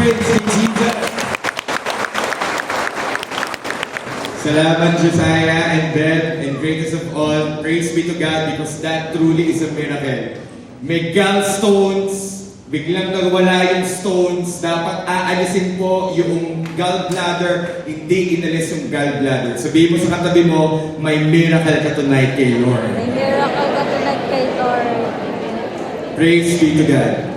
praise to Jesus. Salamat, Josiah and Beth, and greatest of all, praise be to God because that truly is a miracle. May gallstones, biglang nagwala yung stones, dapat aalisin po yung gallbladder, hindi inalis yung gallbladder. Sabihin mo sa katabi mo, may miracle ka tonight kay Lord. May miracle ka tonight kay Lord. Praise be to God.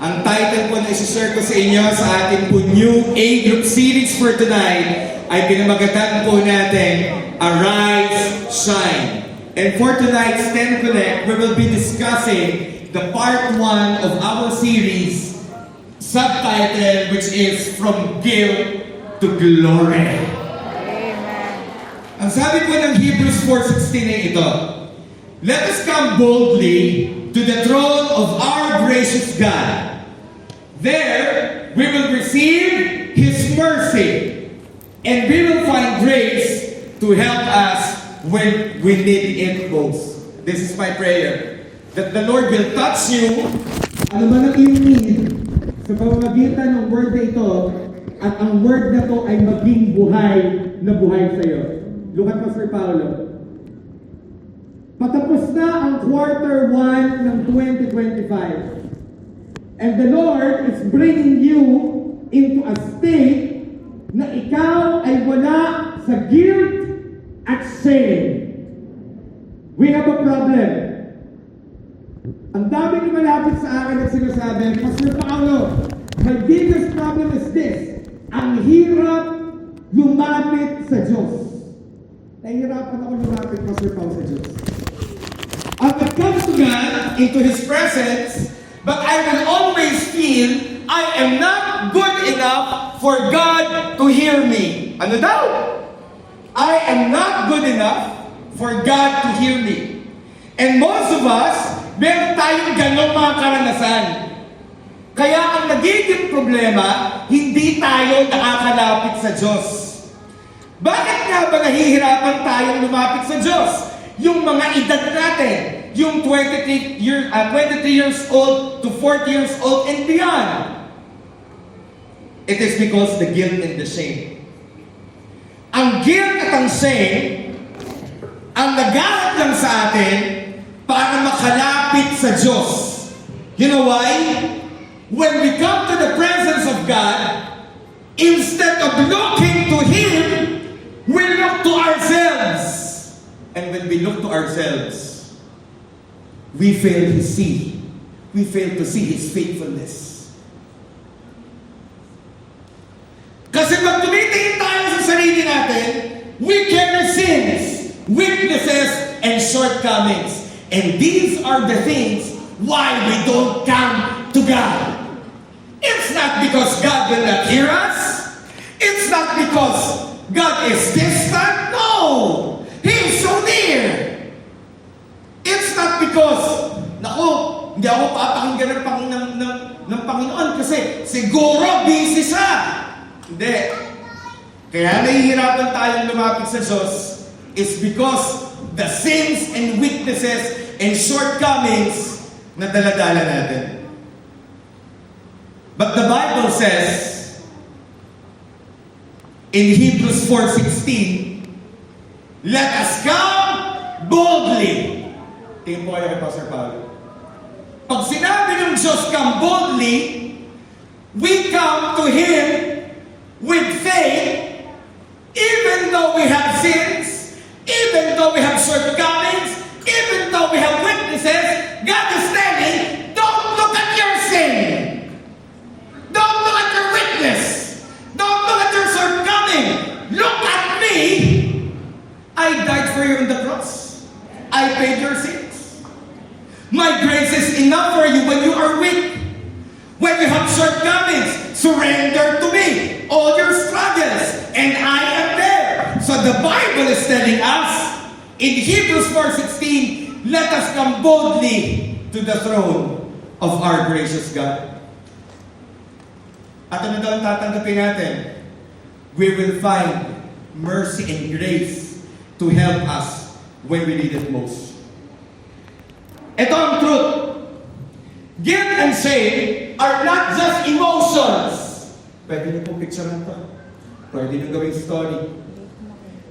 Ang title po na isi-share ko sa inyo sa ating po new A-Group series for tonight ay pinamagatan po natin, Arise, Shine. And for tonight's 10 Connect, we will be discussing the part 1 of our series, subtitle which is From Guilt to Glory. Amen. Ang sabi po ng Hebrews 4:16 ay ito, let us come boldly to the throne of our gracious God. There, we will receive His mercy, and we will find grace to help us when we need it most. This is my prayer, that the Lord will touch you, ano man ang iyong need, sa pamamagitan ng word na ito, at ang word na to ay maging buhay na buhay sa iyo. Look at Pastor Paolo. Patapos na ang quarter 1 ng 2025. And the Lord is bringing you into a state na ikaw ay wala sa guilt at shame. We have a problem. Ang daming malapit sa akin at sinasabi, Pastor Paolo, my biggest problem is this. Ang hirap lumapit sa Diyos. Nahihirapan ako lumapit, Pastor Paolo, sa Diyos. I will come to God into His presence, but I will always feel I am not good enough for God to hear me. Ano daw? I am not good enough for God to hear me. And most of us, meron tayong ganong mga karanasan. Kaya ang nagiging problema, hindi tayo nakakalapit sa Diyos. Bakit nga ba nahihirapan tayong lumapit sa Diyos? Yung mga edad natin, yung 23 years old to 40 years old and beyond. It is because the guilt and the shame. Ang guilt at ang shame, ang nagahat lang sa atin para makalapit sa Diyos. You know why? When we come to the presence of God, instead of looking to Him, we look to ourselves. And when we look to ourselves, we fail to see. We fail to see His faithfulness. Kasi pag tumitingin tayo sa sarili natin, we carry sins, weaknesses, and shortcomings. And these are the things why we don't come to God. It's not because God will not hear us. It's not because God is distant. No! He is so near. It's not because, naku, hindi ako papakinggan ng Panginoon kasi siguro busy siya. Hindi. Kaya nahihirapan tayong lumapit sa Diyos is because the sins and weaknesses and shortcomings na daladala natin. But the Bible says in Hebrews 4:16, let us come boldly. Tingin po kayo kay Pastor Paolo. Pag sinabi ng Diyos, come boldly, we come to Him with faith, even though we have sins, even though we have shortcomings, even though we have weaknesses, God is telling, don't look at your sin. Don't look at your weakness. Don't look at your shortcoming. Look at me. I died for you on the cross. I paid your sins. My grace is enough for you when you are weak. When you have shortcomings, surrender to me all your struggles, and I am there. So the Bible is telling us in Hebrews 4:16, let us come boldly to the throne of our gracious God. At ano daw ang tatanggapin natin? We will find mercy and grace to help us when we need it most. Ito ang truth. Guilt and shame are not just emotions. Pwede niyo pong picturean to. Pwede niyo gawing story.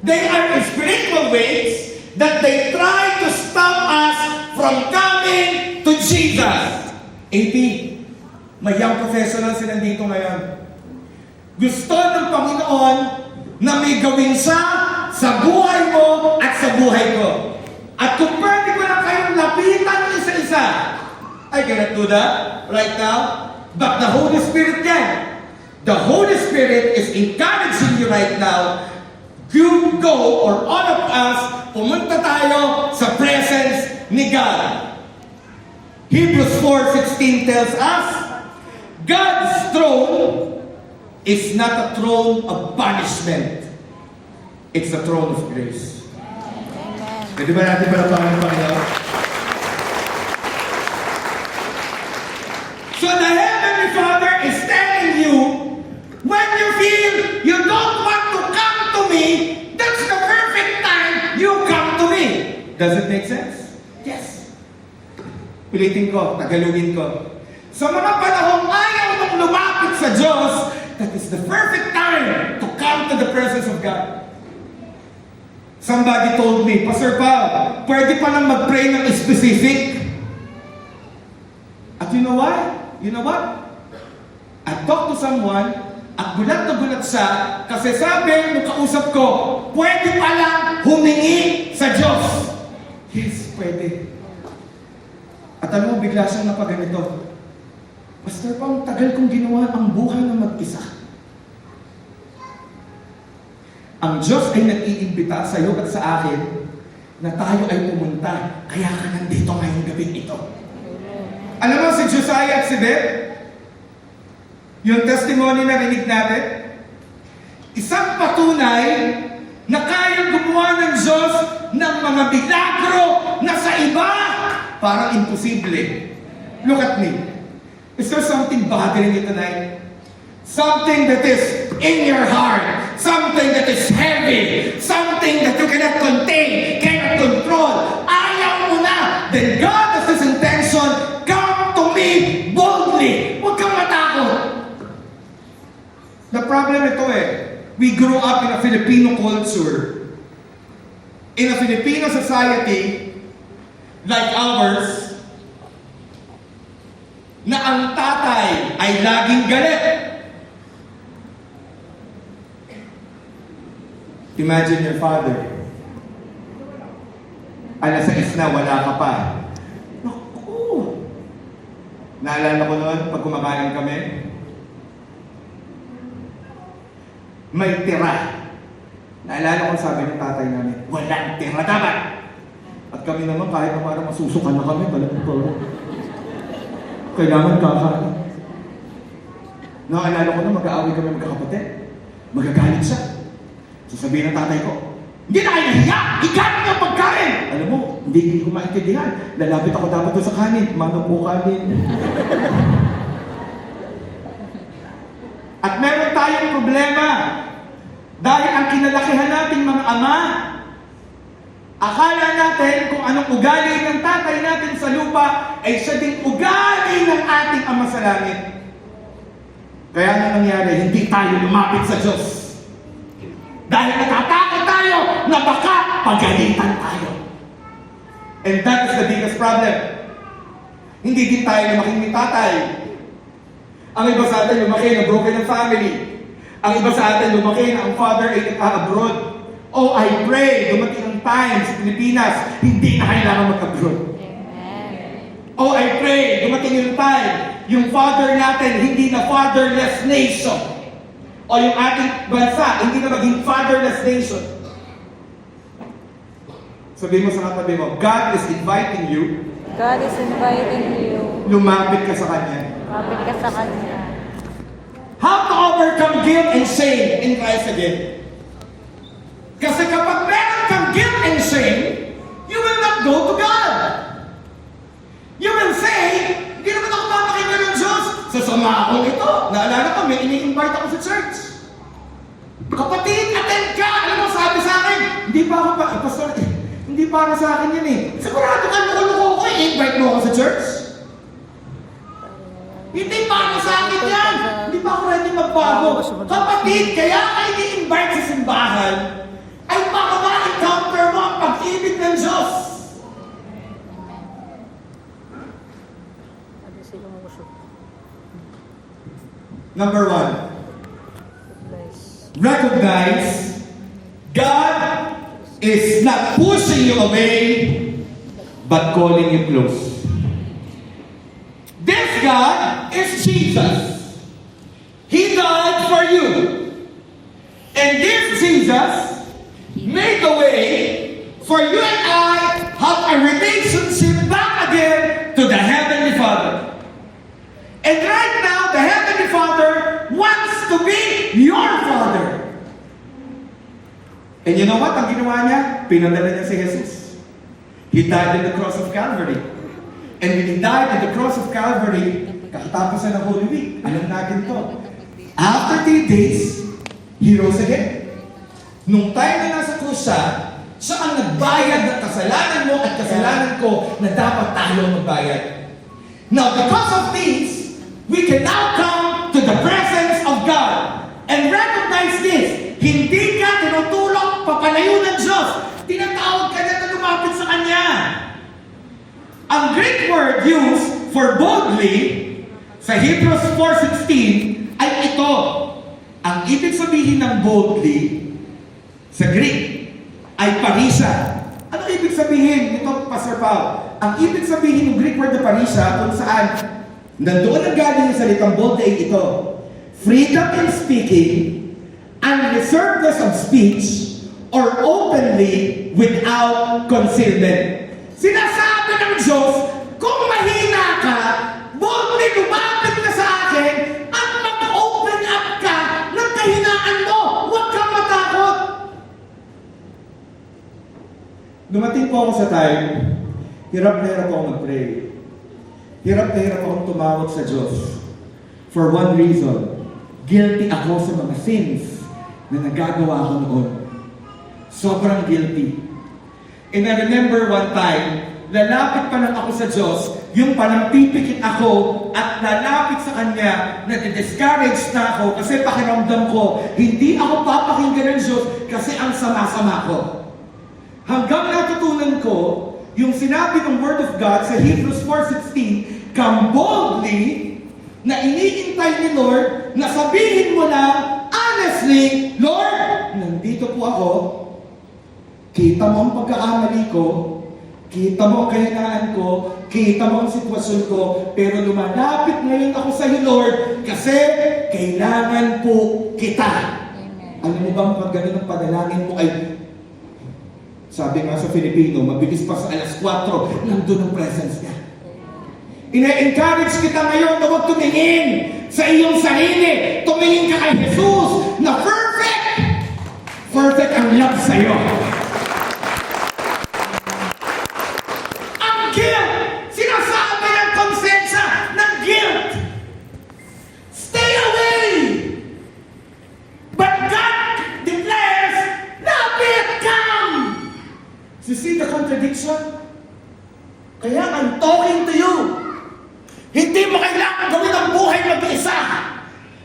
They are spiritual ways that they try to stop us from coming to Jesus. 80. May young professionals sila dito ngayon. Gusto ng Panginoon na may gawin siya sa buhay mo at sa buhay ko. At kung pwede ko lang kayong lapitan isa-isa, I cannot do that right now, but the Holy Spirit can. The Holy Spirit is encouraging you right now. You go, or all of us, pumunta tayo sa presence ni God. Hebrews 4:16 tells us, God's throne is not a throne of punishment. It's a throne of grace. Amen. Pwede ba natin palapakan ng Panginoon? So the Heavenly Father is telling you, when you feel you don't want to come to me, that's the perfect time you come to me. Does it make sense? Yes. Ulitin ko, tagalugin ko. Sa mga panahong ayaw mong lumapit sa Diyos, that is the perfect time to come to the presence of God. Somebody told me, Pastor Paul, pwede pa lang mag-pray ng specific. At you know what? You know what? I talked to someone, at gulat na gulat siya, kasi sabi nung kausap ko, pwede pa lang humingi sa Diyos. Yes, pwede. At alam mo, bigla siyang napaganito. Pastor Paul, tagal kong ginawa ang buhay na mag-isa. Ang Diyos ay nag-iimbita sa iyo at sa akin na tayo ay pumunta. Kaya ka nandito ngayong gabing ito. Alam mo si Josiah at si Beth? Yung testimony na rinig natin? Isang patunay na kayang gumawa ng Diyos ng mga milagro na sa iba parang imposible. Look at me. Is there something bothering you tonight? Something that is in your heart. Something that is heavy. Something that you cannot contain, cannot control. Ayaw mo na. Then God has this intention, come to me boldly. Huwag kang matakot. The problem ito we grew up in a Filipino culture. In a Filipino society, like ours, na ang tatay ay laging galit. Imagine your father. Alas 6 na, wala ka pa. Naku! Naalala ko noon, pag kumakain kami, may tira. Naalala ko sabi ng tatay namin, walang tira dapat. At kami naman, kahit na parang masusukan na kami, talagang puro. Kailangan kakain. Naalala ko na, mag-aaway kami magkakapatid. Magagalit siya. Sasabihin ng tatay ko, hindi na kayo nahiya! Ikat niyo ang pagkain! Alam mo, hindi ko maintindihan. Lalapit ako dapat doon sa kanin. Mano po kanin. At meron tayong problema. Dahil ang kinalakihan nating mga ama, akala natin kung anong ugali ng tatay natin sa lupa ay siya ding ugali ng ating Ama sa langit. Kaya ano nangyari? Hindi tayo lumapit sa Diyos. Dahil natatakot tayo na baka pagalitan tayo. And that is the biggest problem. Hindi din tayo lumaking ni tatay. Ang iba sa atin lumaki na broken ang family. Ang iba sa atin lumaki na ang father ay nag-abroad. Oh, I pray, dumating ang time sa Pilipinas, hindi na kailangan mag-abroad. Oh, I pray, dumating yung time, yung father natin, hindi na fatherless nation. O yung ating bansa, hindi na maging fatherless nation. Sabihin mo sa katabi mo, God is inviting you. God is inviting you. Lumapit ka sa Kanya. Lumapit ka sa Kanya. How to overcome guilt and shame in Christ again? Kasi kapag meron kang guilt and shame, you will not go to God. You will say, hindi naman ako mapakinggan ng Diyos. Sasama ako ito. Naalala ko, may ini-invite ako sa church. Kapatid, attend ka! Alam mo, sabi sa akin, hindi pa ako pa, pastor, hindi para sa akin yan Sigurado ka, nakuloko ko, i-invite mo ako sa church. Hindi para sa akin yan! Hindi pa ako ready magbago. Kapatid, kaya ka ini-invite sa simbahan, ay baka ma-encounter mo ang pag-ibig ng Diyos. Number 1, recognize God is not pushing you away, but calling you close. This God is Jesus. He died for you. And this Jesus made the way for you and I have a relationship back again to the Heavenly Father. And right now, the Heavenly Father wants to be your Father. And you know what? Ang ginawa niya, pinadala niya si Jesus. He died on the cross of Calvary. And when He died on the cross of Calvary, kakatapos na ng Holy Week, alam natin to. After 3 days, He rose again. Nung time na nasa krus siya ang nagbayad ng kasalanan mo at kasalanan ko na dapat tayo magbayad. Now, because of this, we can now come to the presence of God and recognize this. Hindi ka tinutulong papalayo ng Diyos. Tinatawag ka na lumapit sa Kanya. Ang Greek word used for boldly sa Hebrews 4:16 ay ito. Ang ibig sabihin ng boldly sa Greek ay parisa. Ano ibig sabihin nito, Pastor Paul? Ang ibig sabihin ng Greek word na parisa kung saan nandoon ang galing yung salitang boldly ay ito. Freedom in speaking, unreservedness of speech, or openly without concealment. Sinasabi ng Diyos, kung mahina ka, boldly lumapit ka sa akin at mag-open up ka ng kahinaan mo. Huwag kang matakot. Dumating po ako sa time, hirap na hirap ako mag-pray. Hirap na hirap akong tumawag sa Diyos. For one reason, guilty ako sa mga sins na nagagawa ko noon. Sobrang guilty. And I remember one time, lalapit pa lang ako sa Diyos, yung palang pipikit ako at lalapit sa Kanya, nadi-discourage na ako kasi pakiramdam ko, hindi ako papakinggan ng Diyos kasi ang sama-sama ko. Hanggang natutunan ko, yung sinabi ng Word of God sa Hebrews 4:16, come boldly, na iniintay ni Lord, na sabihin mo lang, honestly, Lord, nandito po ako, kita mo ang pagkakamali ko, kita mo ang kahinaan ko, kita mo ang sitwasyon ko, pero lumalapit ngayon ako sa iyo, Lord, kasi kailangan po kita. Amen. Alam mo bang pag ganun ang panalangin mo ay, sabi nga sa Filipino, mabilis pa sa alas 4, nandun ang presence niya. Ina-encourage kita ngayon na huwag tumingin sa iyong sarili. Tumingin ka kay Jesus na perfect! Perfect ang love sa iyo. Ang guilt! Sinasabi ng konsensya ng guilt. Stay away! But God declares, lapit, come! You see the contradiction? Kaya I'm talking to you. Hindi mo kailangan gawin ang buhay mag-isa.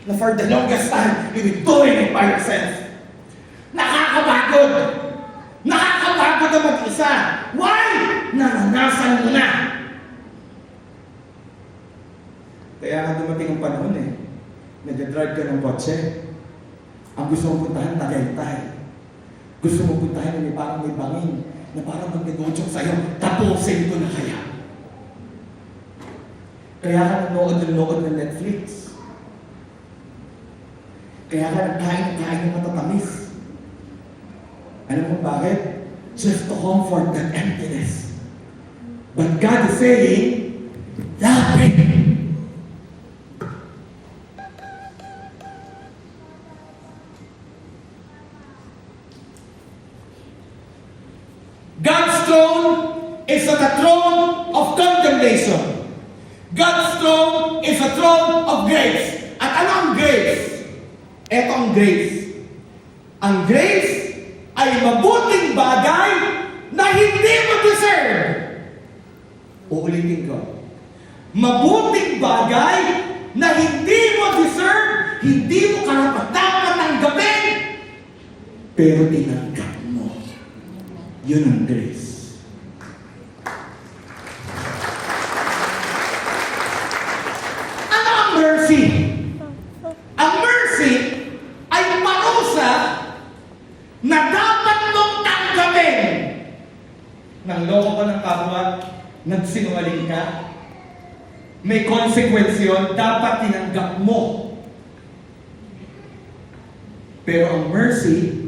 Na for the longest time, you will doing it by yourself. Nakakapagod. Nakakapagod na mag-isa. Why? Naranasan mo na. Kaya nga dumating ang panahon nag-drive ka ng kotse. Ang gusto mong puntahan, Tagaytay. Gusto mong puntahan na parang may bangin, na parang mag-negotiate sa'yo, tapusin ko na kaya. Kaya ka nanood ng Netflix. Kaya ka nagkain ng matatamis. Alam mo bakit? Just to comfort that emptiness. But God is saying, lapit. God's throne is not a throne of condemnation. God's throne is a throne of grace. At ano ang grace? Ito ang grace. Ang grace ay mabuting bagay na hindi mo deserve. Uulitin ko. Mabuting bagay na hindi mo deserve, hindi mo pero tinanggap mo. Yun ang grace. Ano ang mercy? Ang mercy ay parusa na dapat mong tanggapin. Nang loko ka ng kapwa, nagsinungaling ka, may consequence yun, dapat tinanggap mo. Pero ang mercy,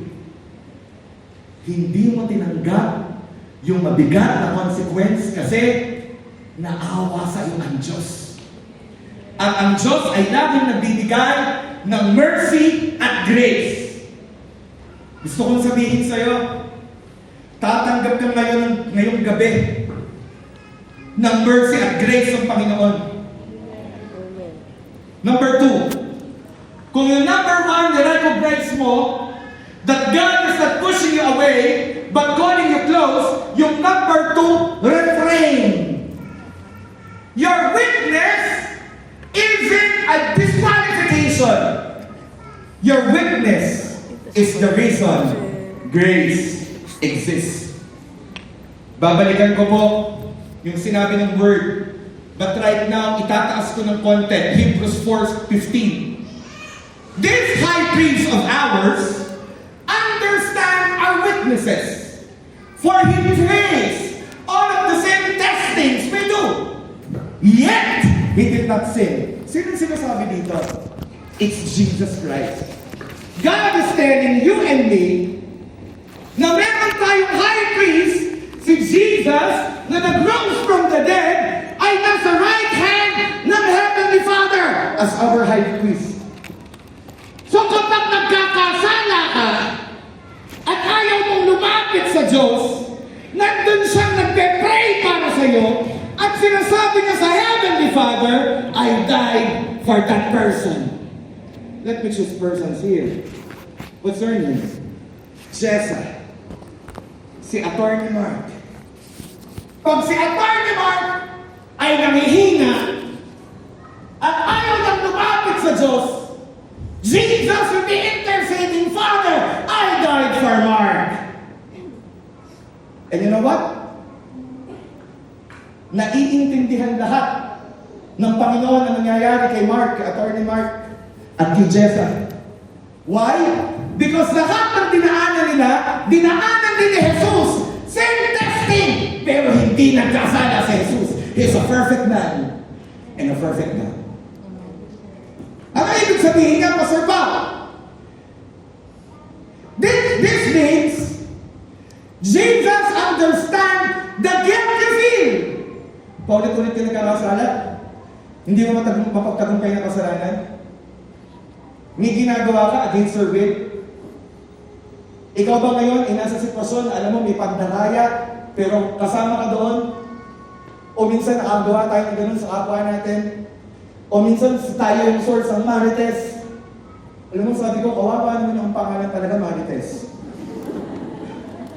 hindi mo tinanggap yung mabigat na consequence kasi naawa sa iyo ang Diyos. At ang Diyos ay laging nagbibigay ng mercy at grace. Gusto kong sabihin sa iyo, tatanggap ka ngayong gabi ng mercy at grace ng Panginoon. Number 2, kung yung number 1, na-recognize mo that God is not pushing you away, but calling you close, yung number 2, refrain. Your witness isn't a disqualification. Your witness is the reason grace exists. Babalikan ko po yung sinabi ng word. But right now, itataas ko ng konti. Hebrews 4:15. This high priest of ours understand our witnesses. For he prays all of the same testings we do. Yet, he did not sin. Sino sinasabi dito? It's Jesus Christ. God is telling you and me na meron tayong high priest, si Jesus, na nag-rose from the dead, ay nasa right hand ng Heavenly Father as our high priest. So kapag nagkakasala ka at ayaw mong lumapit sa Diyos, nandun siyang nagpe-pray para sa iyo at sinasabi niya sa Heavenly Father, I died for that person. Let me choose persons here. What's her name? Jessa. Si Attorney Mark. Pag si Attorney Mark ay nangihina at ayaw nang lumapit sa Diyos, Jesus will be interceding, Father, I died for Mark. And you know what? Naiintindihan lahat ng Panginoon na nangyayari kay Mark, kay Attorney Mark, at kay Jessa. Why? Because lahat ng dinaanan din ni Jesus. Same testing, pero hindi nagkasala si Jesus. He's a perfect man and a perfect God. Ano ibig sabihin niya, Pastor Bob? This means Jesus understands the guilt you feel. Paulit-ulit ka nagkakasala? Hindi mo mapagtagumpay na kasalanan? May ginagawa ka against your will? Ikaw ba ngayon ay nasa sitwasyon, alam mo may pagdaraya, pero kasama ka doon? O minsan nakagawa tayo ng ganun sa kapwa natin? O minsan tayo yung source ng Marites? Alam mo, sabi ko, kawawa naman ang pangalan talaga, Marites.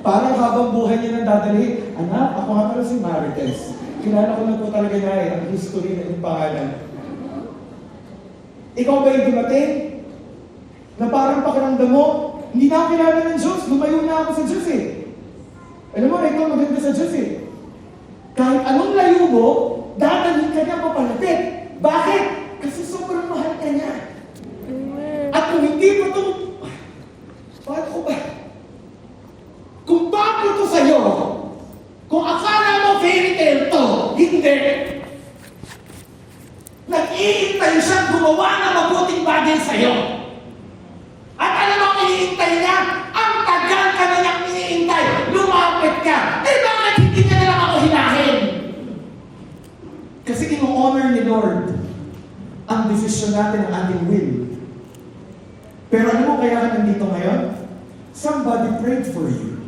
Parang habang buhay niya nang dadali, anak, ako nga pala si Marites. Kilala ko na po talaga niya ang history ng yung pangalan. Ikaw ba yung dumating? Na parang pakiramdam mo, hindi na ako kilala ng Diyos, lumayo na ako sa Diyos eh. Alam mo, ikaw maganda sa Diyos eh. Kahit anong layo mo, dadalhin ka niya papalapit. Bakit? Kasi sobrang mahal ka niya. At kung hindi mo ito, paano ko ba? Kung bago ito sa'yo, kung akala mo fairy tale to, hindi. Nag-iintay siyang gumawa ng mabuting bagay sa'yo. At alam mo ang iniintay niya? Ang tagal ka na niyang iniintay. Lumapit ka. Eh bakit hindi ka na lang ako hinahin? Kasi ino-honor ni Lord ang desisyon natin ng ating will. Pero alam mo kaya ka nandito ngayon? Somebody prayed for you.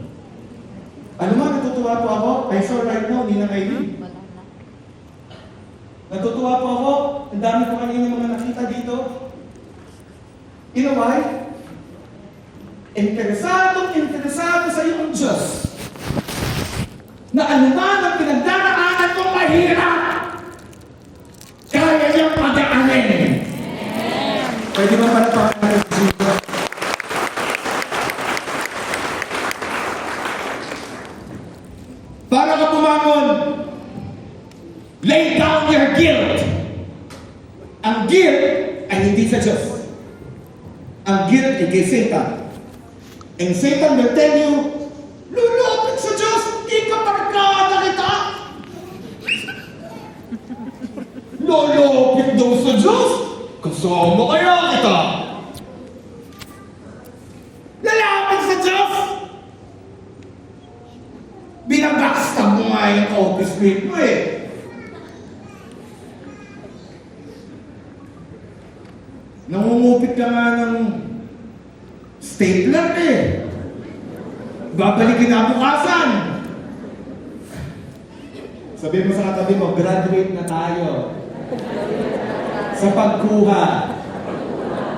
Alam mo, natutuwa po ako. I saw right now, Nina Kailin. Natutuwa po ako. Ang dami ko kanina mga nakita dito. You know why? Interesado sa iyo ang Diyos. Na anuman ang pinagdaraanan mong mahirap, kaya niyang pagdaanin. Pwede ba para sa Jesus? ay hindi sa Diyos. Ang guilt ay kay Satan. And Satan will tell you, lulupit sa Diyos, ikabarkada kita. Lulupit daw sa Diyos, kasama kaya kita. Lalapit sa Diyos. Binabastab mo nga yung office mate mo eh. Nangungupit ka nga ng stapler eh. Babalikin na bukasan. Sabihin mo sa katabi mo, graduate na tayo sa pagkuha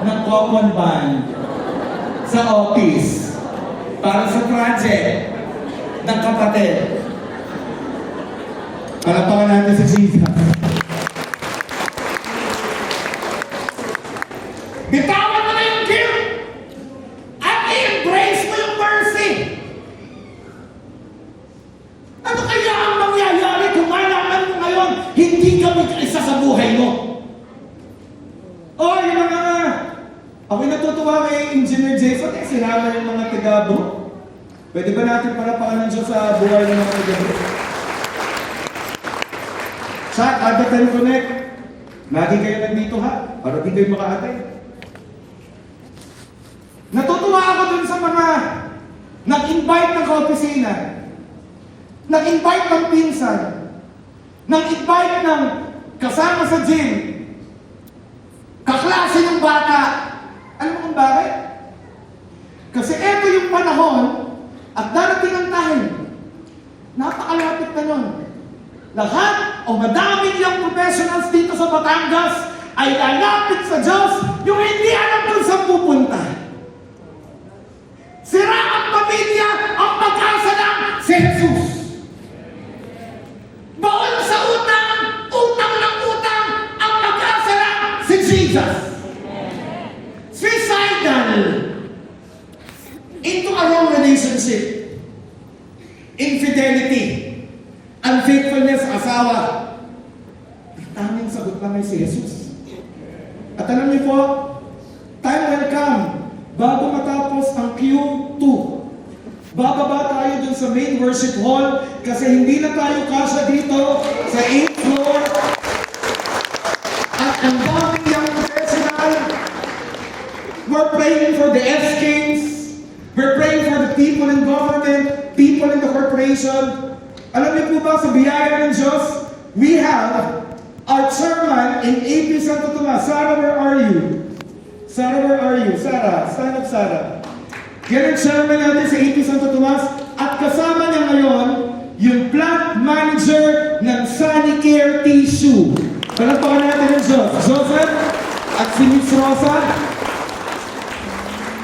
ng common bond sa office para sa project ng kapatid. Palapakan natin sa Jesus. Bitawan mo na yung guilt at i-embrace mo yung mercy. Ano kaya ang mangyayari kung malaman mo ngayon hindi ka mag-isa sa buhay mo? Yung mga ako'y natutuwa kay Engineer Jason sinama yung mga taga-bro. Pwede ba natin parapakan ng Diyos sa buhay ng mga taga-bro? Sa Advent Connect, lagi kayo nandito ha, para di kayo makaatay. Natutuwa ako dun sa mga nag-invite ng kaopisina, nag-invite ng pinsan, nag-invite ng kasama sa gym, kaklase ng bata. Alam mo kung bakit? Kasi eto yung panahon at darating ang time. Napakalapit na nun. Lahat o madaming yung professionals dito sa Batangas ay lalapit sa Diyos yung hindi alam kung saan pupunta. Sira ang pamilya, ang pag-asa lang si Jesus. Baon sa utang, utang ng utang, ang pag-asa lang si Jesus. Suicidal into a wrong relationship, infidelity, unfaithfulness sa asawa. Tanging sagot lang ay si Jesus. At alam niyo po, time will come bago matapos ang Q2. Bababa tayo dun sa main worship hall kasi hindi na tayo kasya dito sa 8th floor. At ang daming young professional. We're praying for the S-Kings. We're praying for the people in government, people in the corporation. Alam niyo po ba, sa biyaya ng Diyos, we have our chairman in AP Santo Tomas. Sarah, where are you? Sarah, where are you? Sarah, stand up, Sarah. Yan ang chairman natin sa AP Santo Tomas. At kasama niya ngayon, yung plant manager ng Sanicare Tissue. Palapakan natin ng Diyos. Joseph at si Miss Rosa.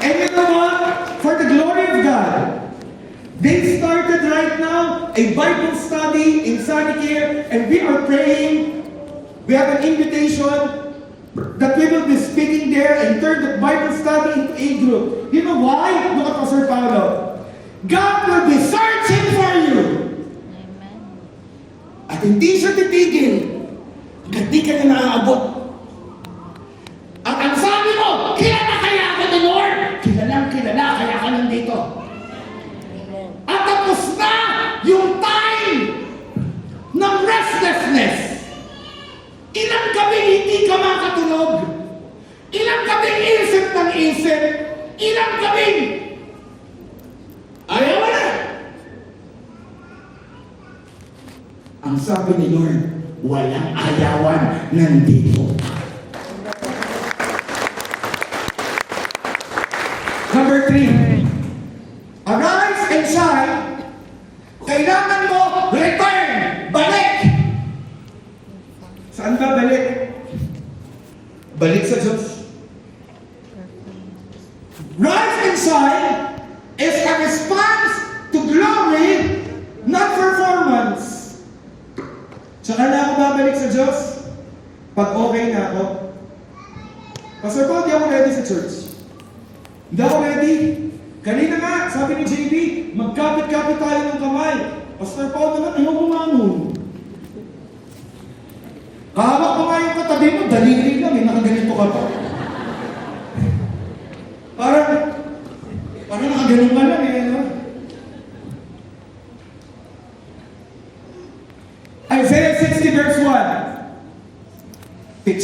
And you know what? For the glory of God, they started right now a Bible study in Sanicare, and we are praying. We have an invitation that we will be speaking there and turn the Bible study into a group. You know why? Look at Pastor Paulo. God will be searching for you. Amen. At hindi siya titigil hanggang di ka na naaabot. At ang sabi mo, kilala kaya ako ni Lord? Kilalang kilala kaya ka nandito. At tapos na yung time ng restlessness. Ilang gabi hindi ka makatulog. Ilang gabi isip ng isip. Ilang gabi ayaw mo na. Ang sabi ni Lord, walang ayawan nandito. Number 3. Arise and shine. Kailangan mo return. Balik. Saan ka balik? Balik sa Diyos. Rise and shine is a response to glory, not performance. Tsaka na ako babalik sa Diyos pag okay na ako. Pastor Paul, di ako ready sa church. Hindi ako ready. Kanina nga, sabi ni JB, magkapit-kapit tayo ng kamay. Pastor Paul naman, ayaw kumangon. Kahawak mo nga yung katabi mo, daliri lang, nakaganito ka pa.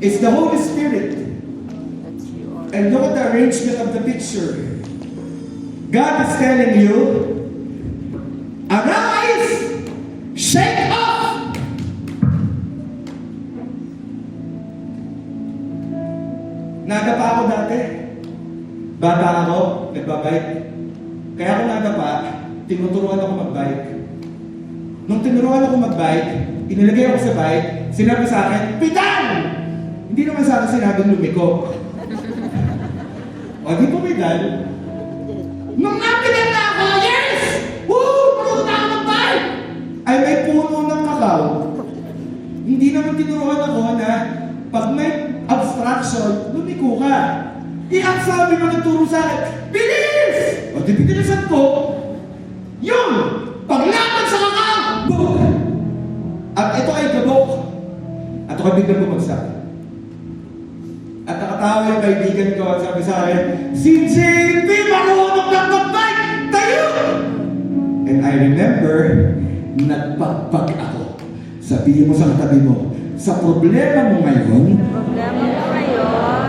is the Holy Spirit. That's you, Lord. And look at the arrangement of the picture. God is telling you, arise, shake off. Nadapa ako dati. Bata ako, nagbabike. Kaya ako nadapa, tinuturuan ako magbike. Nung tinuruan ako magbike, inilagay ako sa bike, sinabi sa akin, "Pitan!" Hindi naman sa akin sinabing lumiko. O, di po pedal. Nung napitan na ako, yes! Woo! Marunong na ako mag-bike! Ay, may puno ng kakao. Hindi naman tinuruan ako na pag may obstruction, lumiko ka. Ang sabi mo nagturo sa akin, bilis! O, di pinilisan ko. Yun! Paglaban sa kakao! Boom! At ito ay gabok. At ako biglang bumagsak. At nakatawa yung kaibigan ko at sabi sa akin, si JP marunong ng mag-bike! Tayo! And I remember, nagpagpag ako. Sabihin mo sa katabi mo, sa problema mo ngayon, Problema mo ngayon.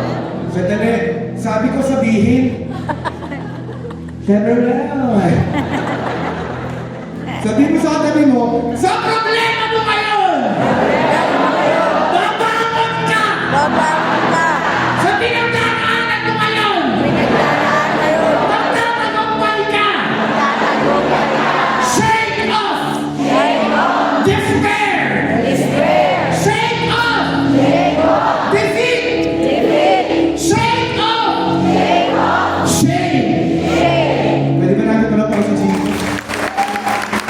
sandali, sabi ko sabihin, pero lang. Sabihin mo sa katabi mo, sa problema mo ngayon, babangon ka! Babangon ka. Sa pinagdaanan mo ngayon, Pinagdaraan ngayon. magtatagumpay ka! Tatagumpay ka. Shake off Shake off. despair! Despair. Shake off Shake off. defeat! Defeat. Shake off Shake off. shame! Shame. Pwede ba natin pala para sa Jesus?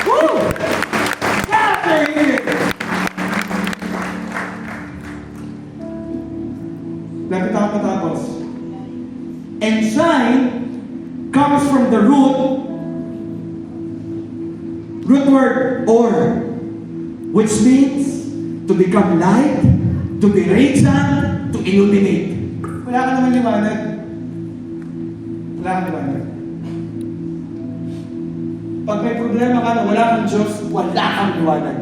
Woo! God, they're here! Lapit ako matapos. And shine comes from the root word or, which means to become light, to be radiant, to illuminate. Wala ka naman liwanag. Wala kang liwanag. Pag may problema ka na wala kang Diyos, wala kang liwanag.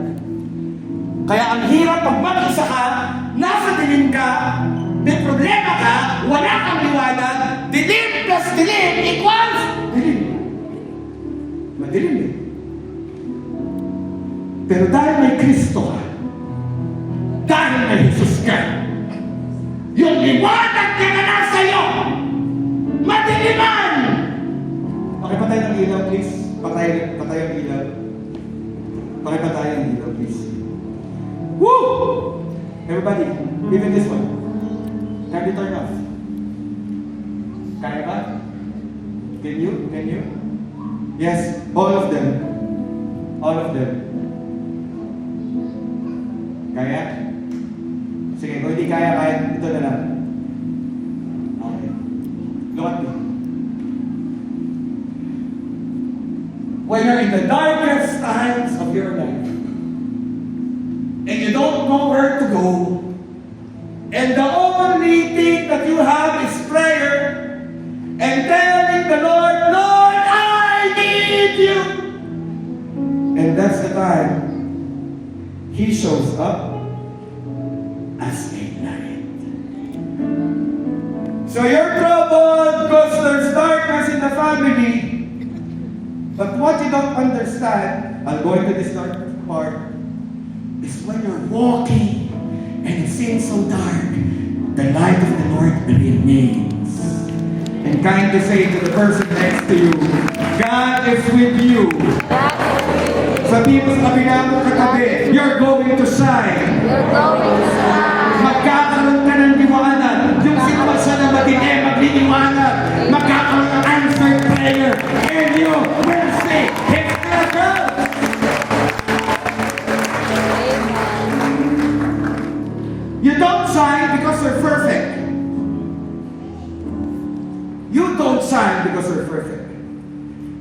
Kaya ang hirap pag mag-isa ka, nasa dilim ka, may problema ka, wala kang liwanag, dilim plus dilim equals dilim. Madilim eh. Pero dahil may Kristo ka, dahil may Jesus ka, yung liwanag niya na nasa iyo, madiliman! Pakipatay ng ilaw, please. Patay ang ilaw. Pakipatay ang ilaw, please. Woo! Everybody, even this one. Can you turn off? Kaya ba? Can you? Can you? Yes, all of them. All of them. Kaya? Sige, kung hindi kaya, kahit ito na lang. Okay. Look at me. When you're in the darkest times of your life, and you don't know where to go, and the only thing that you have is prayer, and telling the Lord, Lord, I need you. And that's the time He shows up as a light. So you're troubled because there's darkness in the family. But what you don't understand, I'll go into this dark part, is when you're walking and it seems so dark, the light of the Lord remains. And kind to say to the person next to you, God is with you. Sabihin mo sa kabila mo katabi, you're going to shine. You're going to shine. Magkakaroon ka ng liwanag. Yung sitwasyon na matindi, magliliwanag. Magkakaroon ng answered prayer. And you will say, it's miracles. You don't shine because you're perfect. You don't shine because you're perfect.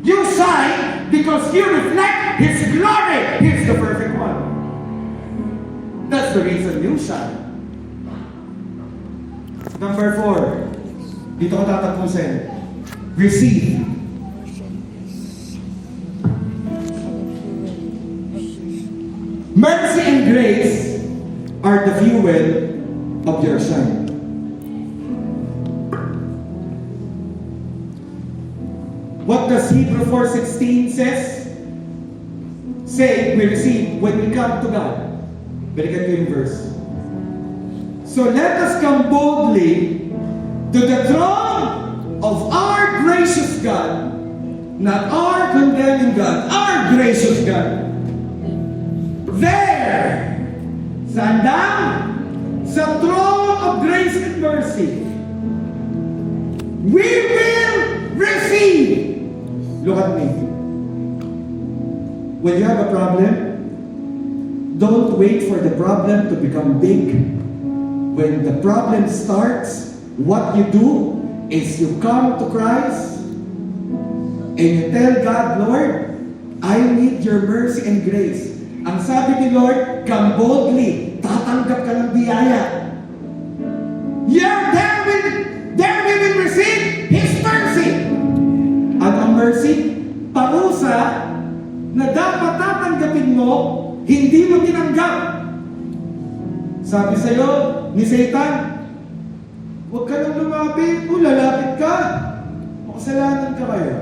You shine because you reflect His glory. He's the perfect one. That's the reason you shine. Number 4. Dito ko tatapusin. Receive. Mercy and grace are the fuel of your son. What does Hebrews 4:16 says? Say, we receive when we come to God. Balikan ko yung verse. So let us come boldly to the throne of our gracious God, not our condemning God, our gracious God. There, saan daw? Sa throne of grace and mercy, we will receive. Look at me. When you have a problem, don't wait for the problem to become big. When the problem starts, what you do is you come to Christ and you tell God, Lord, I need your mercy and grace. Ang sabi ni Lord, come boldly, tatanggap ka ng biyaya. Yeah, there we will receive His mercy. At ang mercy, parusa na dapat tatanggapin mo, hindi mo tinanggap. Sabi sa'yo ni Satan, huwag ka nang lumapit, lalapit ka. Makasalanan ka kaya.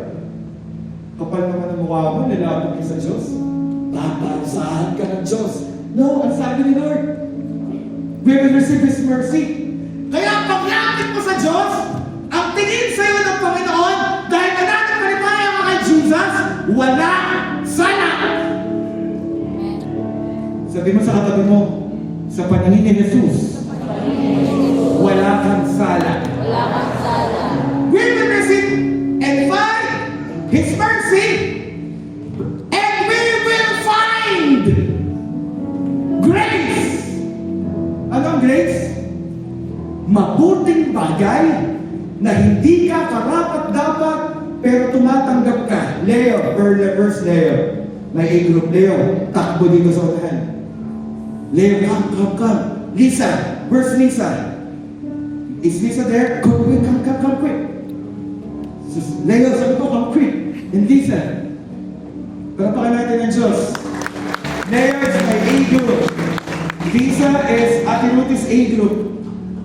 Kapal naman ang mukha mo, lalapit ka sa Diyos. Paparusahan ka ng Diyos. No, ang sabi ni Lord, we will receive His mercy. Kaya paglapit mo sa Diyos, ang tingin sa'yo ng Panginoon, dahil anak ng kalipaya ka kay Jesus, wala sana. Sabi mo sa katabi mo, sa paningin ni Jesus, wala kang sala. Wala kang sala. We will receive and find His mercy, and we will find grace. Anong grace? Mabuting bagay na hindi ka karapat-dapat pero tumatanggap ka. Leo, verse Leo. May A-group Leo, takbo dito sa unahan. Leo, come. Lisa, where's Lisa? Is Lisa there? Come quick. Leo, sabi ko, come quick. And Lisa, palapakan natin ang Diyos. Leo is my A-group. Lisa is Ate Ruth's A-group.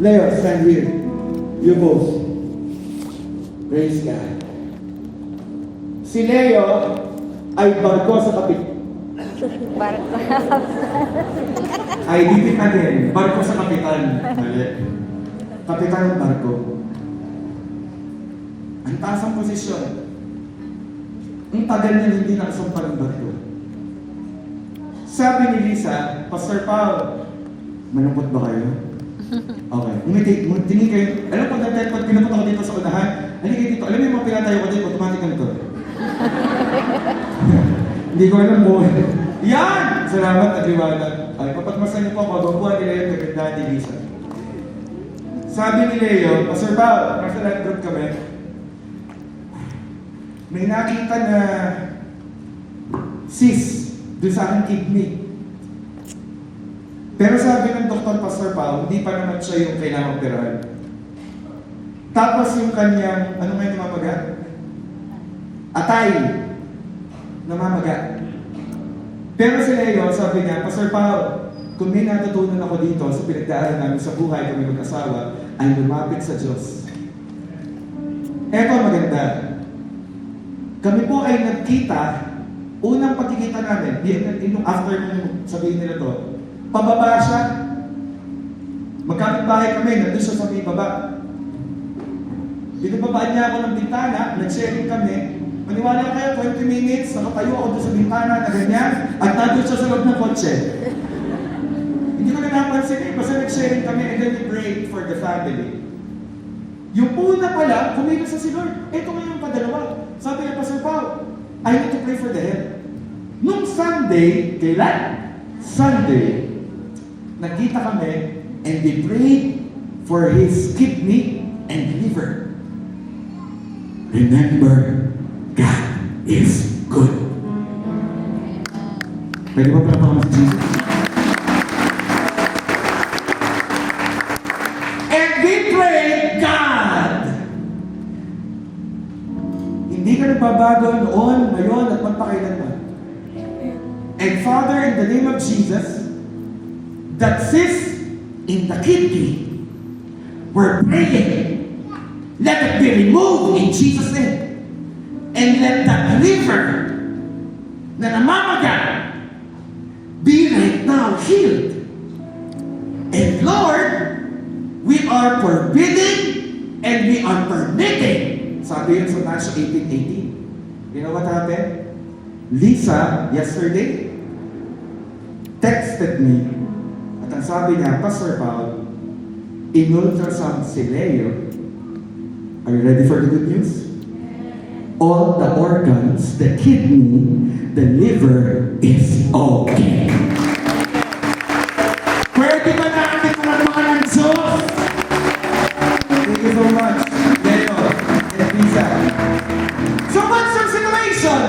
Leo, stand here. You both. Praise God. Si Leo ay barko sa kapit. Barko. Ay, dipit natin. Barko sa kapitan. Mali. Kapitan ng barko. Ang taas ang posisyon. Ang tagal niya hindi nakasumpa ng barko. Sabi ni Lisa, Pastor Paul, malungkot ba kayo? Okay. Tingin kayo. Alam po, pag pinapot ako dito sa unahan, halika dito. Alam mo yung mga pinatayo ko dito, automatic na ito. Hindi ko alam mo. Yan! Salamat at liwanag. Ay, papatmasan niyo po ang mababuhan ni Leo kaganda ni Lisa. Sabi ni Leo, Pastor Paul, nasa life group kami, may nakita na cyst doon sa aking kidney. Pero sabi ng Dr. Pastor Paul, hindi pa naman siya yung kailangang operahan. Tapos yung kanyang, ano nga yung namamaga? Atay. Namamaga. Pero si Leo, sabi niya, Pastor Paul, kung may natutunan ako dito sa pinagdaanan namin sa buhay kami mag-asawa, ay lumapit sa Diyos. Eto maganda. Kami po ay nagkita, unang pagkikita namin, after nung sabihin nila to, pababa siya. Magkapit bahay kami, nandun siya sa may baba. Binababaan niya ako ng bintana, nag-sharing kami. Maniwala kayo, 20 minutes, nakatayo ako doon sa bintana na ganyan, at nandun siya sa loob ng kotse. Hindi ko na napansin eh, basta nag-sharing kami and then we prayed for the family. Yung una pala, kumilos sa si Lord. Ito ngayon yung padalawa. Sabi niya, Pastor Paul, I need to pray for the health. Nung Sunday, kailan? Sunday, nagkita kami and they prayed for his kidney and liver. Remember, God is good. Pwede ba pala pa si Jesus? And we pray, God! Hindi ka nagbabago noon, ngayon, at magpakailanman. And Father, in the name of Jesus, that cyst in the kidney, we're praying. Let it be removed in Jesus' name. And let that river na namamaga be right now healed. And Lord, we are forbidding and we are permitting. Sabi yun sa Matthew 18:18. You know what happened? Lisa, yesterday, texted me. At ang sabi niya, Pastor Paul, in-ultrasound si Leo. Are you ready for the good news? All the organs, the kidney, the liver is okay. Pwede ba natin mga ng Diyos? Thank you so much, Leo and Lisa. So what's your situation?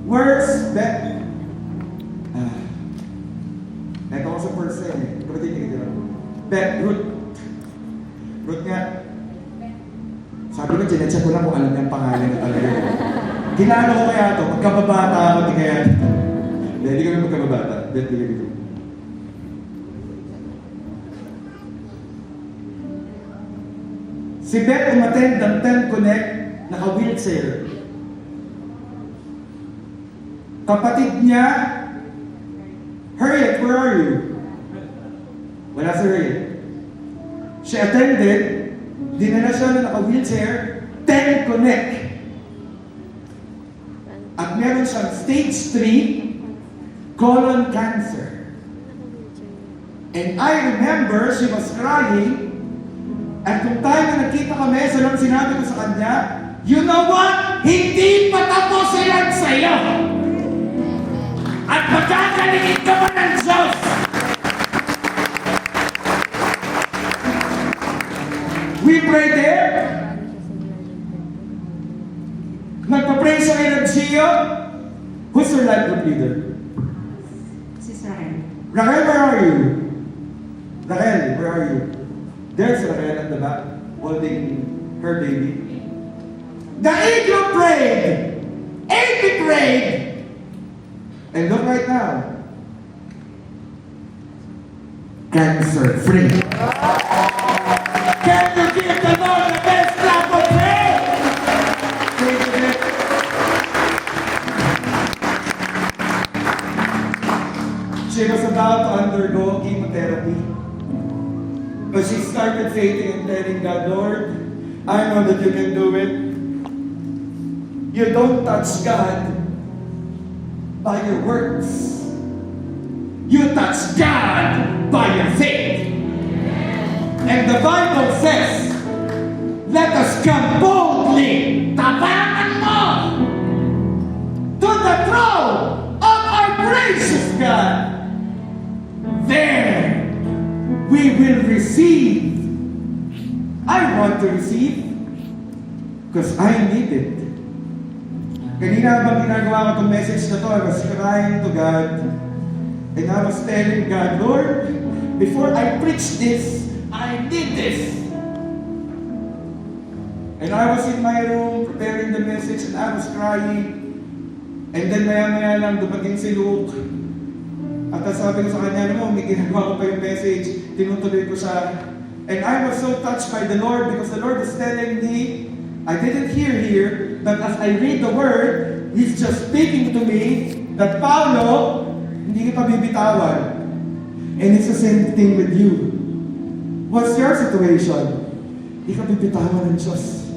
Where's Beth? Ito ko sa person eh. Kapatid niya dito. Beth, Ruth nga. Sabi ko, chinecheck ko lang kung alam niya ang pangalan na talaga. Ginano ko kaya ito, magkababata ako, di kaya. Hindi kami magkababata. Beth, di kami dito. Si Beth umattend ng 10 Connect, naka-wheelchair. Kapatid niya, Harriet, where are you? Wala si Harriet. She attended, dinala siya na naka-wheelchair, 10 Connect. At meron siyang stage 3 colon cancer. And I remember she was crying. At kung tayo na nagkita kami, so lang sinabi ko sa kanya, you know what? Hindi pa tapos yan sa'yo. At magkakalingin ka pa ng Diyos. We pray there. Nagpa-pray siya kay Gio. Who's your life group leader? Sis Raquel. Raquel, where are you? Raquel, where are you? There's Raquel at the back, holding her baby. The eagle prayed. 80 prayed. And look right now. Cancer free. Can you give the Lord the best clap of praise? She was about to undergo chemotherapy. But she started faithing and telling God, Lord, I know that you can do it. You don't touch God by your works. You touch God by your faith. And the Bible says, let us come boldly, tapangan mo, to the throne of our gracious God. There, we will receive. I want to receive because I need it. Kanina habang ginagawa ko itong message na to, I was crying to God and I was telling God, Lord, before I preach this, I need this. And I was in my room preparing the message and I was crying. And then maya-maya lang dumating si Luke. At sabi ko sa kanya, may ginagawa ko pa yung message, tinutuloy ko siya. And I was so touched by the Lord because the Lord is telling me, I didn't hear here, but as I read the Word, He's just speaking to me that Paulo, hindi kita bibitawan. And it's the same thing with you. What's your situation? Hindi ka bibitawan ng Diyos.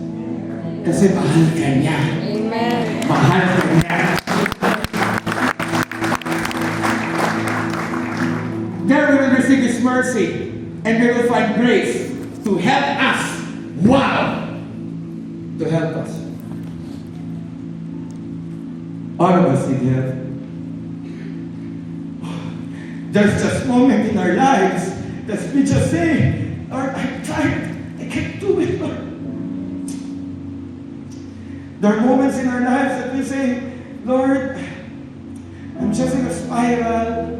Kasi mahal ka niya. Amen. Mahal ka niya. There we will receive His mercy and we will find grace to help us. Wow! To help us. All of us need help. There's just moments in our lives that we just say, Lord, I'm tired. I can't do it, Lord. There are moments in our lives that we say, Lord, I'm just in a spiral.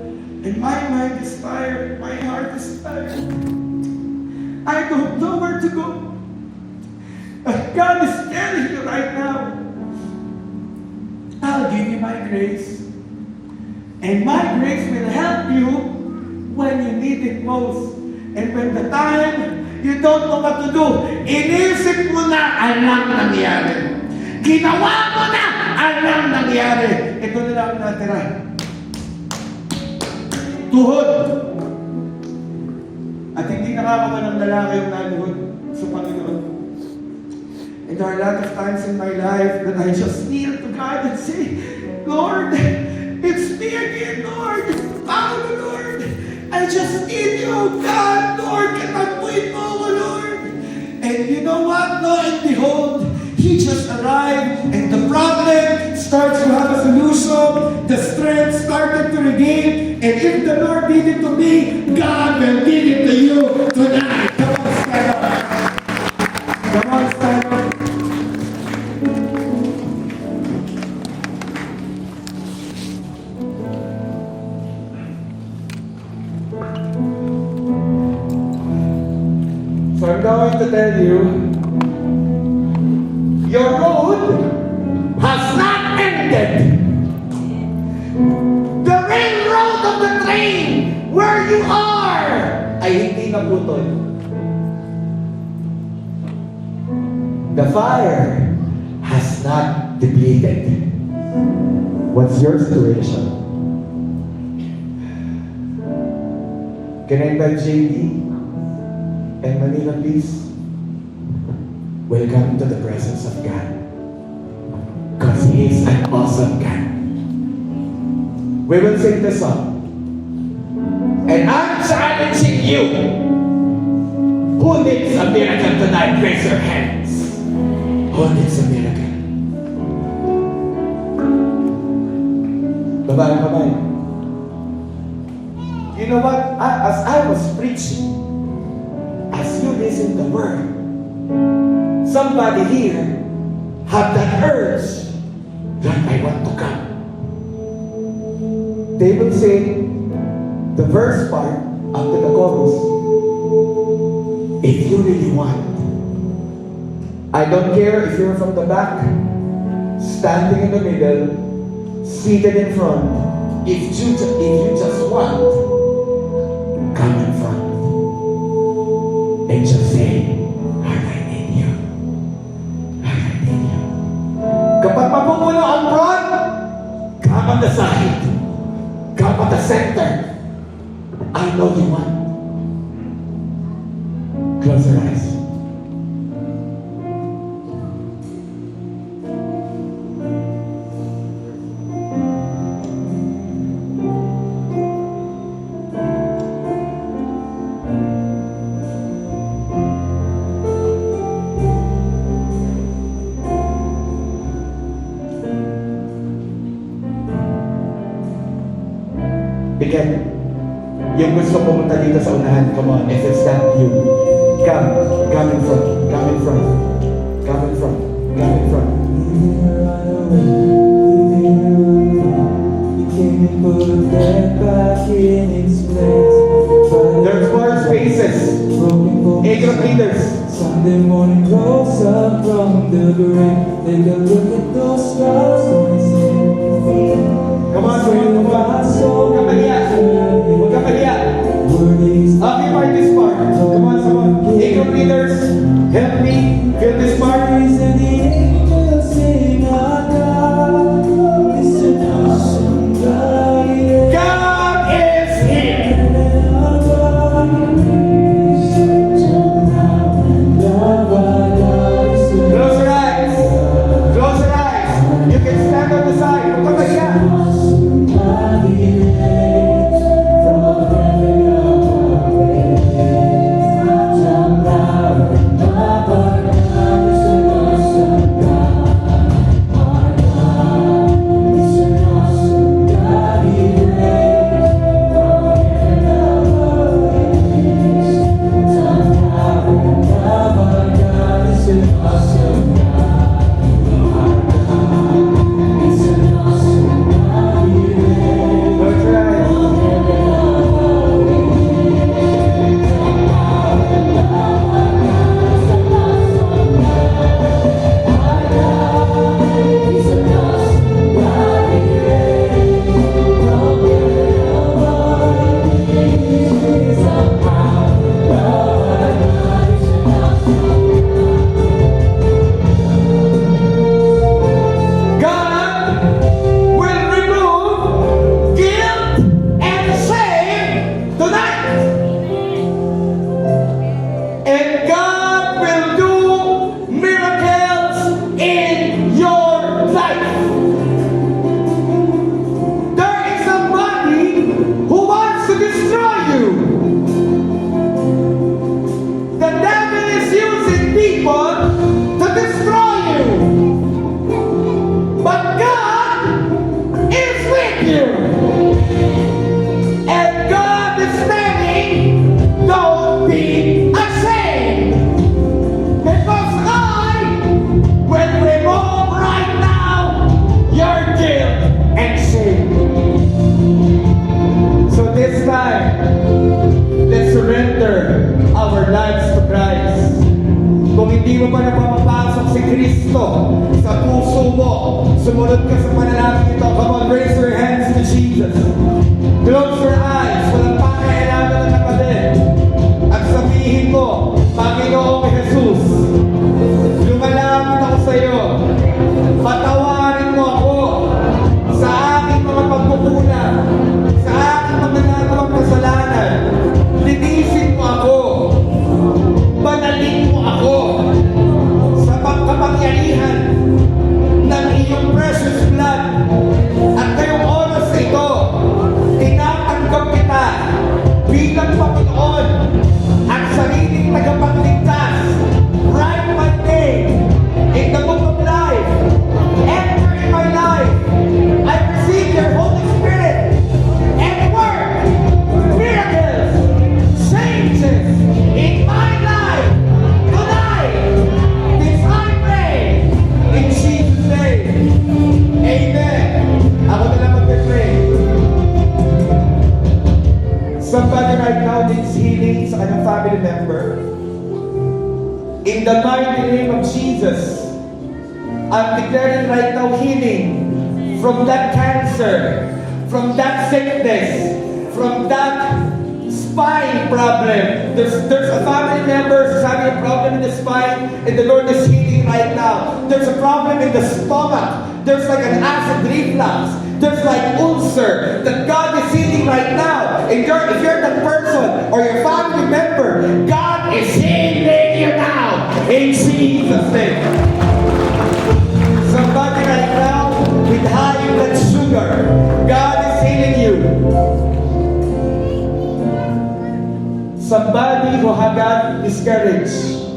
And my mind is tired, my heart is tired. I don't know where to go. But God is telling you right now, I'll give you my grace. And my grace will help you when you need it most. And when the time you don't know what to do, inisip mo na, alam nangyari. Ginawa mo na, alam nangyari. Ito na lang natira. Tuhod. At hindi nakakaman ng lalaki yung naluhod sa Panginoon. And there are a lot of times in my life that I just kneel to God and say, Lord, it's me again, Lord. Paano, Lord? I just need you, God, Lord. Katapuin mo ako, Lord. And you know what? Lo and behold, He just arrived and the problem starts to have a solution. The strength started to regain. And if the Lord did it to me, God will give it to you tonight. Come on, stand up. Come on, stand up. So I'm going to tell you, your road has not ended. The railroad of the train where you are ay hindi naputol. The fire has not depleted. What's your situation? Can I invite JD and Manila, please? Welcome to the presence of God. Because He is an awesome God. We will sing the song. And I'm challenging you. Who needs a miracle tonight? Raise your hands. Who needs a miracle? Bye-bye. You know what? As I was preaching, as you listen to the word, somebody here had that urge that I want to come. They will sing the verse part after the chorus. If you really want, I don't care if you're from the back, standing in the middle, seated in front. If you just want, come in front and just say, kapag mapupuno ang front, come on the side, come on the center. I know you want. Close your eyes. Bigyan. Yung gusto pumunta dito sa unahan, come on, if it's not you, come in front, come in front, come in front, come in front. There's more spaces. Eight group leaders. Sunday morning rose up from the grave. Take a look at those stars. Come on, come on. Occupy this part. Come on, someone. Eight group leaders, help me fill this part. God is here. Close your eyes. Close your eyes. You can stand on the side. Huwag ka mahiya. mo pa na pumapasok si Kristo sa puso mo, sumunod ka sa panalangin ito. Come on, raise your hands to Jesus. Close your eyes. Walang pakailangan ng kapatid. At sabihin mo, Panginoong Jesus, lumalapit ako sa iyo. Patawarin mo ako sa aking mga pagkukulang, sa aking mga nagawang kasalanan. Linisin mo ako. Banalin mo ako sa pagkapangyarihan ng iyong precious blood. At ngayong oras na ito, tinatanggap kita bilang Panginoon at sariling tagapagligtas. Write my name in the book of life. Enter in my life. I receive your Holy Spirit and work miracles, changes in my life tonight. This I pray in Jesus' name. Amen. Ako na lang mag-pray. Somebody right now needs healing sa kanyang family member. In the mighty name of Jesus, I'm declaring right now healing from that cancer, from that sickness, from that spine problem. There's a family member who's having a problem in the spine, and the Lord is healing right now. There's a problem in the stomach. There's like an acid reflux. There's like ulcer that God is healing right now. And if you're that person or your family member, God is healing you now in Jesus' name. Somebody right now with high blood sugar, God is healing you. Somebody who had got discouraged,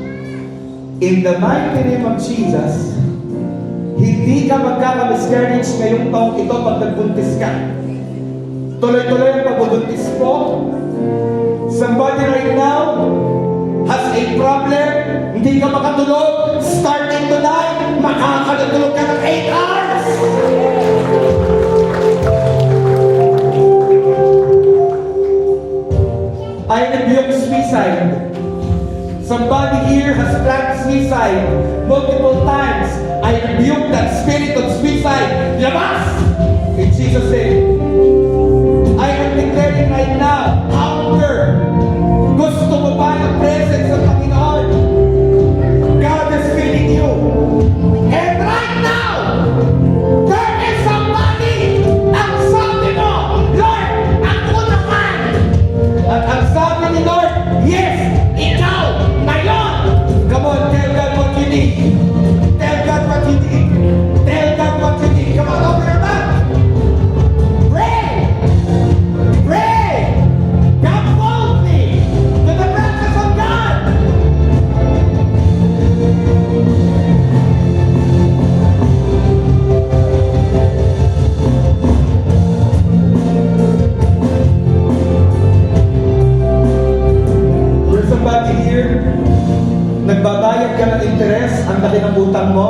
in the mighty name of Jesus, hindi ka magkaka-discourage ngayong taong ito pag nagbuntis ka. Tuloy-tuloy ang pagbubuntis mo. Somebody right now has a problem, hindi ka makatulog, starting tonight, makakatulog ka ng 8 hours. I rebuke suicide. Somebody here has planned suicide multiple times. I rebuke that spirit of suicide. Labas! In Jesus' name. I am declaring right now, hunger. Gusto mo ba ng presence ng Panginoon? God is filling you. And right now, there is somebody. Ang sabi mo, Lord, ako naman. At ang sabi ni Lord, yes, ikaw, ngayon. Come on, tell God what you need. Tell God what you need. Tell God what you need. Come on, open your mouth. Pray. Pray. Come boldly to the presence of God. There's somebody here, nagbabayad ka ng interes, ang laki ng utang mo,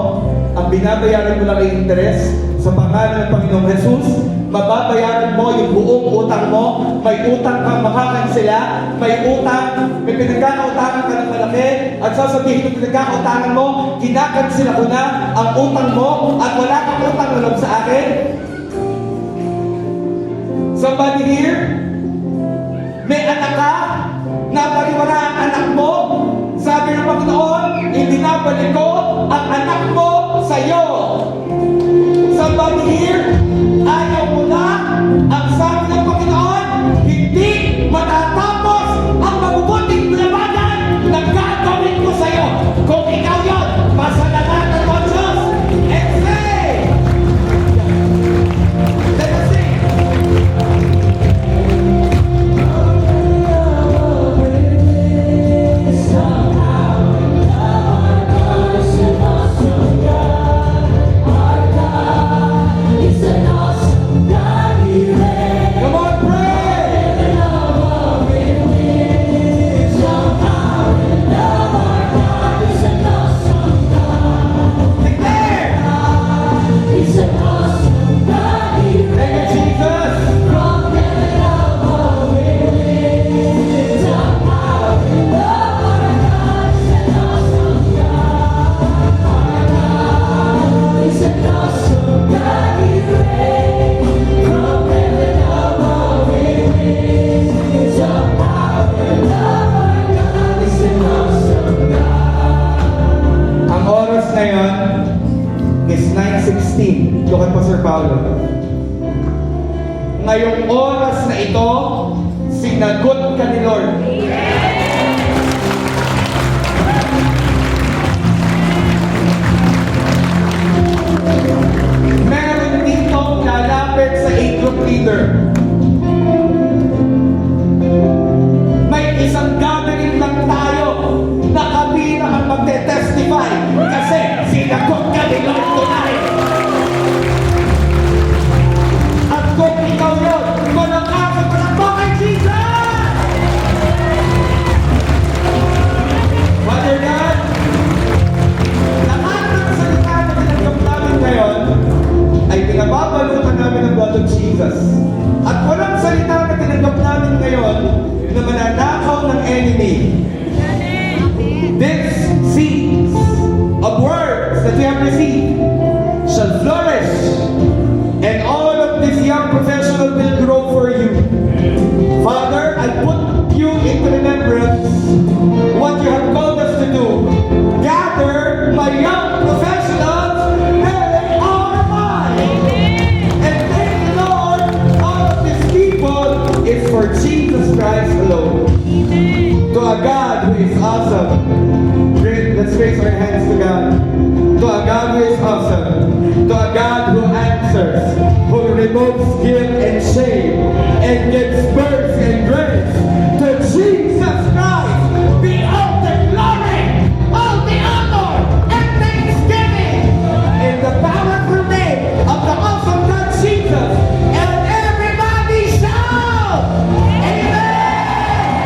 ang binabayaran mo lang ay interes, sa pangalan ng Panginoong Jesus, mababayaran mo yung buong utang mo. May utang kang makakansela, may utang, may pinagkakautangan ka ng malaki, at sasabihin ng pinagkakautangan mo, kinakansela ko na ang utang mo, at wala kang utang na loob sa akin. Somebody here, may anak ka, napariwara ang anak mo, sabi ng Panginoon, ibinabalik ko ang anak mo sa iyo. Somebody here, ayaw mo na, ang sabi ng Panginoon, hindi matatapos ang mabubuting labanan na gagawin ko sa iyo. Kung ikaw yun, pasalamatan mo Diyos and say, let us sing. Is Look at Pastor Paulo. Ngayong oras na ito, sinagot ka ni Lord. Meron dito lalapit sa A-group leader. May isang gathering lang tayo na kami na ang magte-testify kasi sinagot ka ni Lord tonight. At kung ikaw yun, malakasan mo na po kay Jesus! Father God, lahat ng salita na tinanggap namin ngayon ay pinababalutan namin ng blood of Jesus. At walang salita na tinanggap namin ngayon na mananakaw ng enemy. This seeds of words that we have received shall flourish, and all of this young professional will grow for you. Father, I put you into remembrance what you have called us to do. Gather my young professionals where they are mine. And thank the Lord, all of these people is for Jesus Christ alone. To a God who is awesome. Let's raise our hands to God. To a God who is awesome. To a God who answers, who removes guilt and shame, and gives birth and grace. To Jesus Christ be all the glory, all the honor, and thanksgiving in the powerful name of the awesome God Jesus. And everybody shout, Amen!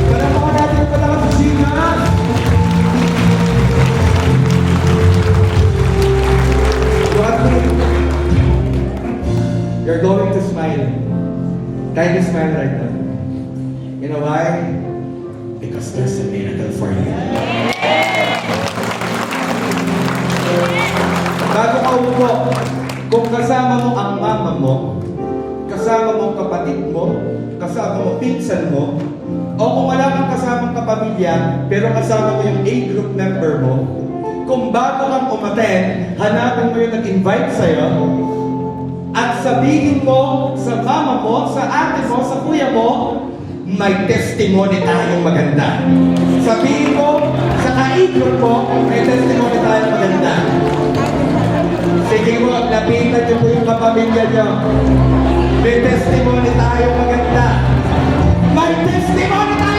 Palamakan natin ang palakas sa Jesus. You're going to smile. Kindly smile right now. You know why? Because there's a miracle for you. Bago ka upo, kung kasama mo ang mama mo, kasama mo ang kapatid mo, kasama mo pinsan mo, o kung wala kang kasamang kapamilya, pero kasama mo yung A-group member mo, kung bago kang umaten, hanapin mo yung nag-invite sa'yo, at sabihin mo sa mama mo, sa ate mo, sa kuya mo, may testimony tayong maganda. Sabihin mo sa ka-A-group mo, may testimony tayong maganda. Sige mo, lapitan niyo po yung kapamilya niyo. May testimony tayong maganda. May testimony tayong